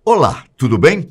Olá, tudo bem?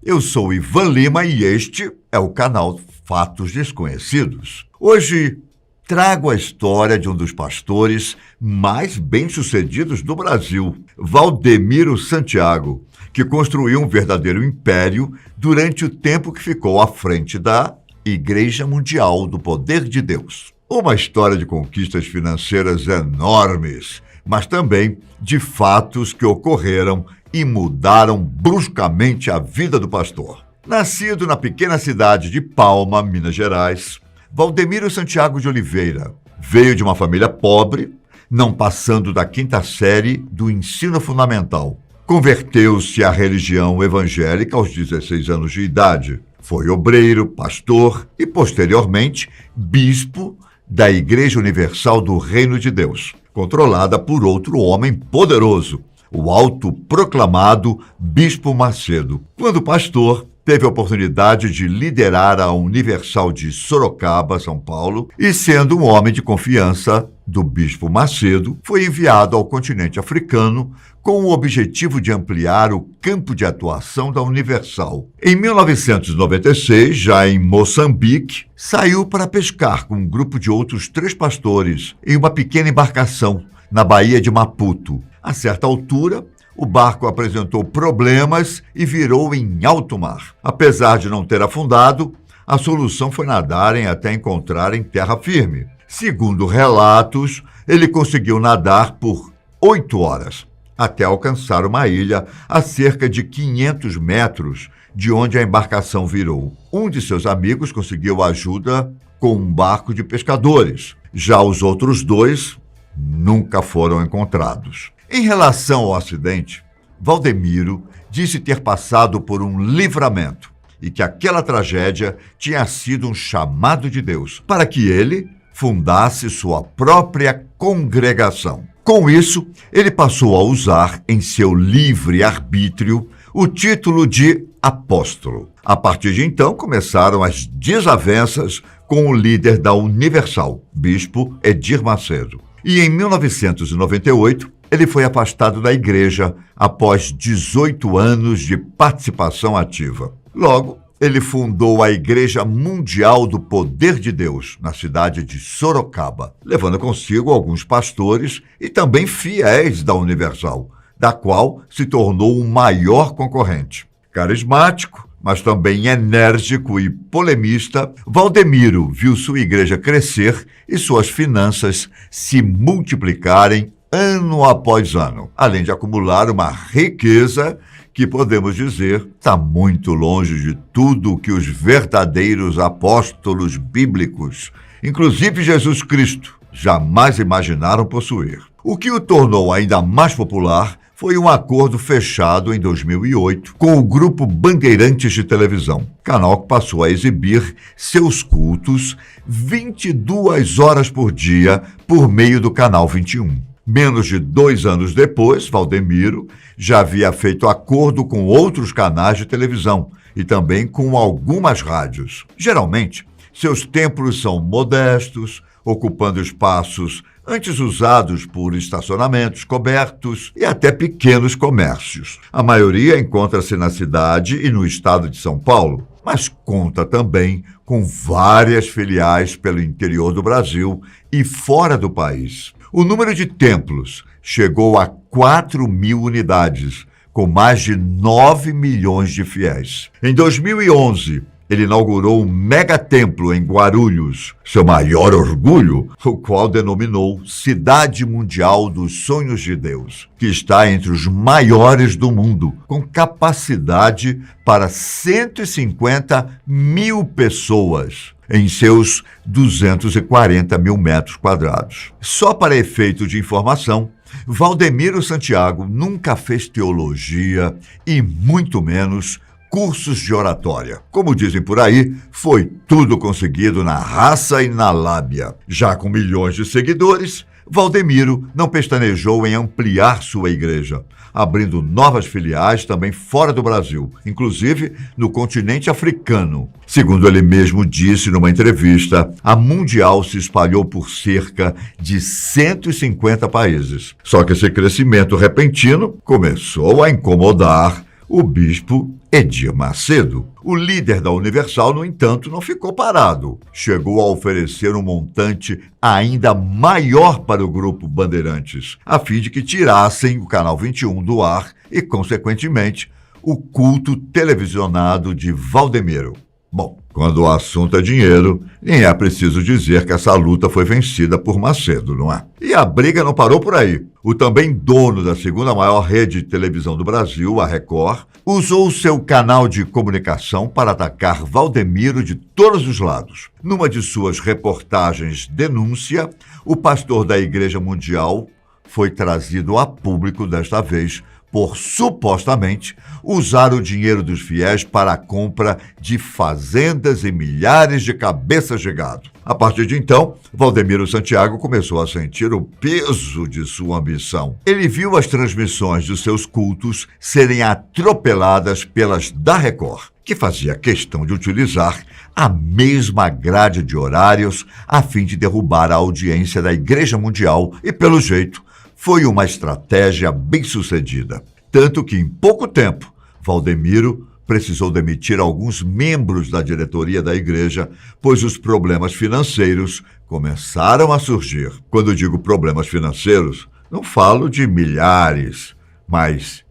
Eu sou Ivan Lima e este é o canal Fatos Desconhecidos. Hoje trago a história de um dos pastores mais bem-sucedidos do Brasil, Valdemiro Santiago, que construiu um verdadeiro império durante o tempo que ficou à frente da Igreja Mundial do Poder de Deus. Uma história de conquistas financeiras enormes, mas também de fatos que ocorreram e mudaram bruscamente a vida do pastor. Nascido na pequena cidade de Palma, Minas Gerais, Valdemiro Santiago de Oliveira veio de uma família pobre, não passando da 5ª série do ensino fundamental. Converteu-se à religião evangélica aos 16 anos de idade. Foi obreiro, pastor e, posteriormente, bispo da Igreja Universal do Reino de Deus, controlada por outro homem poderoso, o autoproclamado Bispo Macedo. Quando pastor, teve a oportunidade de liderar a Universal de Sorocaba, São Paulo, e sendo um homem de confiança do Bispo Macedo, foi enviado ao continente africano com o objetivo de ampliar o campo de atuação da Universal. Em 1996, já em Moçambique, saiu para pescar com um grupo de outros 3 pastores em uma pequena embarcação na Baía de Maputo. A certa altura, o barco apresentou problemas e virou em alto mar. Apesar de não ter afundado, a solução foi nadarem até encontrarem terra firme. Segundo relatos, ele conseguiu nadar por 8 horas, até alcançar uma ilha a cerca de 500 metros de onde a embarcação virou. Um de seus amigos conseguiu ajuda com um barco de pescadores. Já os outros 2 nunca foram encontrados. Em relação ao acidente, Valdemiro disse ter passado por um livramento e que aquela tragédia tinha sido um chamado de Deus para que ele fundasse sua própria congregação. Com isso, ele passou a usar em seu livre-arbítrio o título de apóstolo. A partir de então, começaram as desavenças com o líder da Universal, bispo Edir Macedo. E em 1998, ele foi afastado da igreja após 18 anos de participação ativa. Logo, ele fundou a Igreja Mundial do Poder de Deus, na cidade de Sorocaba, levando consigo alguns pastores e também fiéis da Universal, da qual se tornou o maior concorrente. Carismático, mas também enérgico e polemista, Valdemiro viu sua igreja crescer e suas finanças se multiplicarem ano após ano, além de acumular uma riqueza que, podemos dizer, está muito longe de tudo o que os verdadeiros apóstolos bíblicos, inclusive Jesus Cristo, jamais imaginaram possuir. O que o tornou ainda mais popular foi um acordo fechado em 2008 com o Grupo Bandeirantes de Televisão, canal que passou a exibir seus cultos 22 horas por dia por meio do Canal 21. Menos de 2 anos depois, Valdemiro já havia feito acordo com outros canais de televisão e também com algumas rádios. Geralmente, seus templos são modestos, ocupando espaços antes usados por estacionamentos cobertos e até pequenos comércios. A maioria encontra-se na cidade e no estado de São Paulo, mas conta também com várias filiais pelo interior do Brasil e fora do país. O número de templos chegou a 4.000 unidades, com mais de 9 milhões de fiéis. Em 2011, ele inaugurou um megatemplo em Guarulhos, seu maior orgulho, o qual denominou Cidade Mundial dos Sonhos de Deus, que está entre os maiores do mundo, com capacidade para 150 mil pessoas em seus 240 mil metros quadrados. Só para efeito de informação, Valdemiro Santiago nunca fez teologia e muito menos cursos de oratória. Como dizem por aí, foi tudo conseguido na raça e na lábia. Já com milhões de seguidores, Valdemiro não pestanejou em ampliar sua igreja, abrindo novas filiais também fora do Brasil, inclusive no continente africano. Segundo ele mesmo disse numa entrevista, a Mundial se espalhou por cerca de 150 países. Só que esse crescimento repentino começou a incomodar o bispo Edir Macedo. O líder da Universal, no entanto, não ficou parado. Chegou a oferecer um montante ainda maior para o grupo Bandeirantes, a fim de que tirassem o Canal 21 do ar e, consequentemente, o culto televisionado de Valdemiro. Bom, quando o assunto é dinheiro, nem é preciso dizer que essa luta foi vencida por Macedo, não é? E a briga não parou por aí. O também dono da segunda maior rede de televisão do Brasil, a Record, usou seu canal de comunicação para atacar Valdemiro de todos os lados. Numa de suas reportagens denúncia, o pastor da Igreja Mundial foi trazido a público desta vez por, supostamente, usar o dinheiro dos fiéis para a compra de fazendas e milhares de cabeças de gado. A partir de então, Valdemiro Santiago começou a sentir o peso de sua ambição. Ele viu as transmissões de seus cultos serem atropeladas pelas da Record, que fazia questão de utilizar a mesma grade de horários a fim de derrubar a audiência da Igreja Mundial e, pelo jeito, foi uma estratégia bem-sucedida. Tanto que, em pouco tempo, Valdemiro precisou demitir alguns membros da diretoria da igreja, pois os problemas financeiros começaram a surgir. Quando digo problemas financeiros, não falo de milhares, mas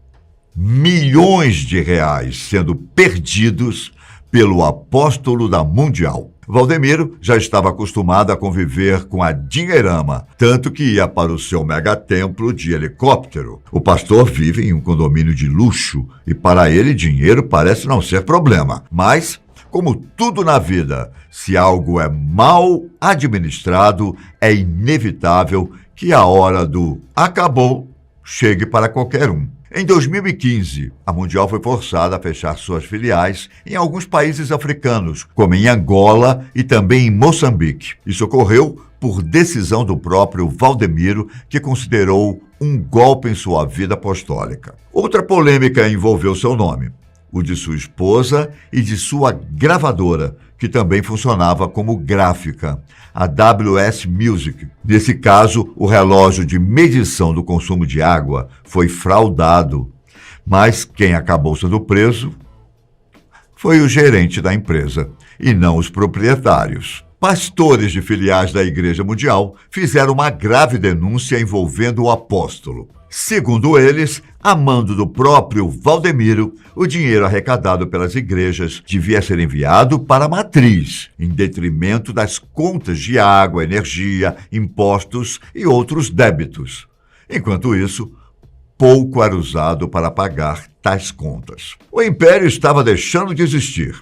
milhões de reais sendo perdidos pelo apóstolo da Mundial. Valdemiro já estava acostumado a conviver com a dinheirama, tanto que ia para o seu megatemplo de helicóptero. O pastor vive em um condomínio de luxo e para ele dinheiro parece não ser problema. Mas, como tudo na vida, se algo é mal administrado, é inevitável que a hora do acabou chegue para qualquer um. Em 2015, a Mundial foi forçada a fechar suas filiais em alguns países africanos, como em Angola e também em Moçambique. Isso ocorreu por decisão do próprio Valdemiro, que considerou um golpe em sua vida apostólica. Outra polêmica envolveu seu nome, o de sua esposa e de sua gravadora, que também funcionava como gráfica, a WS Music. Nesse caso, o relógio de medição do consumo de água foi fraudado, mas quem acabou sendo preso foi o gerente da empresa, e não os proprietários. Pastores de filiais da Igreja Mundial fizeram uma grave denúncia envolvendo o apóstolo. Segundo eles, a mando do próprio Valdemiro, o dinheiro arrecadado pelas igrejas devia ser enviado para a matriz, em detrimento das contas de água, energia, impostos e outros débitos. Enquanto isso, pouco era usado para pagar tais contas. O império estava deixando de existir.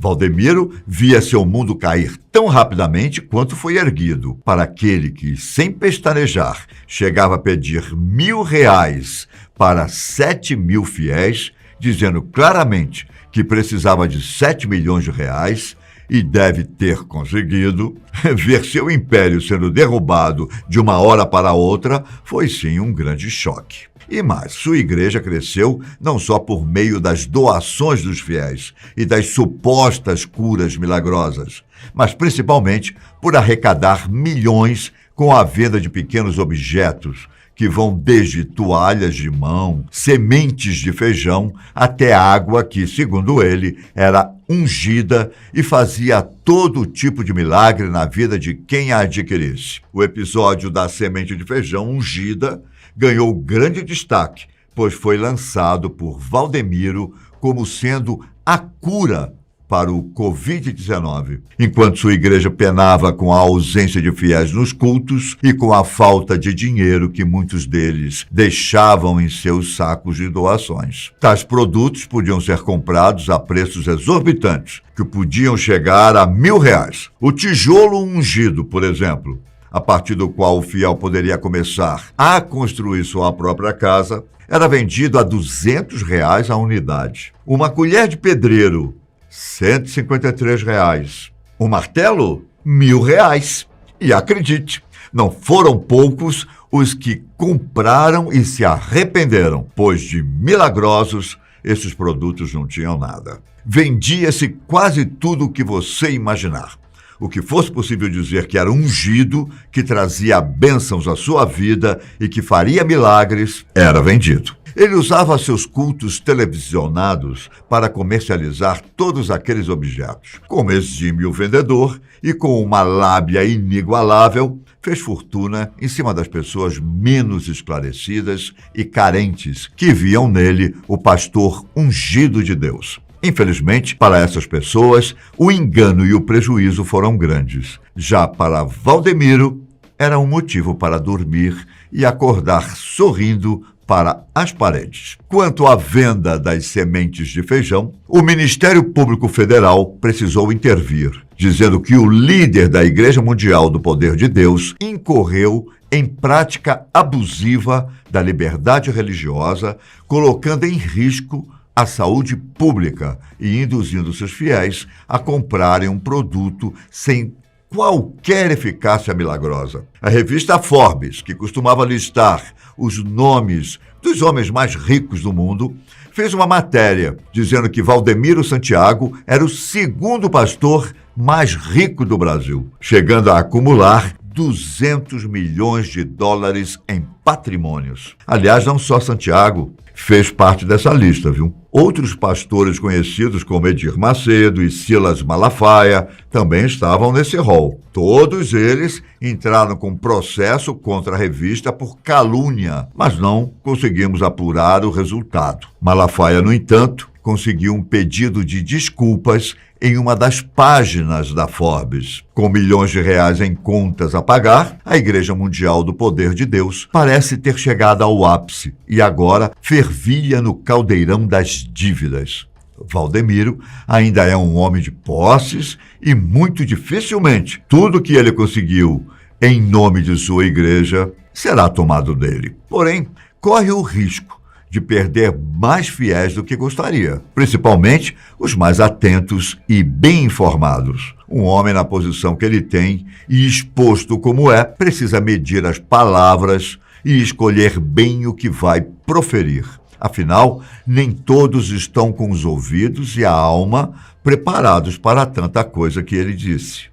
Valdemiro via seu mundo cair tão rapidamente quanto foi erguido. Para aquele que, sem pestanejar, chegava a pedir R$1.000 para 7.000 fiéis, dizendo claramente que precisava de 7 milhões de reais e deve ter conseguido, ver seu império sendo derrubado de uma hora para outra foi sim um grande choque. E mais, sua igreja cresceu não só por meio das doações dos fiéis e das supostas curas milagrosas, mas principalmente por arrecadar milhões com a venda de pequenos objetos, que vão desde toalhas de mão, sementes de feijão, até água que, segundo ele, era ungida e fazia todo tipo de milagre na vida de quem a adquirisse. O episódio da semente de feijão ungida ganhou grande destaque, pois foi lançado por Valdemiro como sendo a cura para o Covid-19. Enquanto sua igreja penava com a ausência de fiéis nos cultos e com a falta de dinheiro que muitos deles deixavam em seus sacos de doações. Tais produtos podiam ser comprados a preços exorbitantes, que podiam chegar a R$1.000. O tijolo ungido, por exemplo, a partir do qual o fiel poderia começar a construir sua própria casa, era vendido a R$200 a unidade. Uma colher de pedreiro, R$153. Um martelo, R$1.000. E acredite, não foram poucos os que compraram e se arrependeram, pois de milagrosos esses produtos não tinham nada. Vendia-se quase tudo o que você imaginar. O que fosse possível dizer que era ungido, que trazia bênçãos à sua vida e que faria milagres, era vendido. Ele usava seus cultos televisionados para comercializar todos aqueles objetos. Como exímio vendedor e com uma lábia inigualável, fez fortuna em cima das pessoas menos esclarecidas e carentes que viam nele o pastor ungido de Deus. Infelizmente, para essas pessoas, o engano e o prejuízo foram grandes. Já para Valdemiro, era um motivo para dormir e acordar sorrindo para as paredes. Quanto à venda das sementes de feijão, o Ministério Público Federal precisou intervir, dizendo que o líder da Igreja Mundial do Poder de Deus incorreu em prática abusiva da liberdade religiosa, colocando em risco a saúde pública e induzindo seus fiéis a comprarem um produto sem qualquer eficácia milagrosa. A revista Forbes, que costumava listar os nomes dos homens mais ricos do mundo, fez uma matéria dizendo que Valdemiro Santiago era o segundo pastor mais rico do Brasil, chegando a acumular 200 milhões de dólares em patrimônios. Aliás, não só Santiago fez parte dessa lista, viu? Outros pastores conhecidos como Edir Macedo e Silas Malafaia também estavam nesse rol. Todos eles entraram com processo contra a revista por calúnia, mas não conseguimos apurar o resultado. Malafaia, no entanto, conseguiu um pedido de desculpas em uma das páginas da Forbes. Com milhões de reais em contas a pagar, a Igreja Mundial do Poder de Deus parece ter chegado ao ápice e agora fervilha no caldeirão das dívidas. Valdemiro ainda é um homem de posses e muito dificilmente tudo que ele conseguiu em nome de sua igreja será tomado dele. Porém, corre o risco de perder mais fiéis do que gostaria, principalmente os mais atentos e bem informados. Um homem na posição que ele tem e exposto como é, precisa medir as palavras e escolher bem o que vai proferir. Afinal, nem todos estão com os ouvidos e a alma preparados para tanta coisa que ele disse.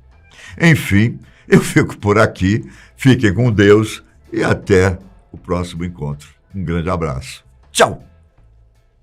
Enfim, eu fico por aqui, fiquem com Deus e até o próximo encontro. Um grande abraço. Tchau!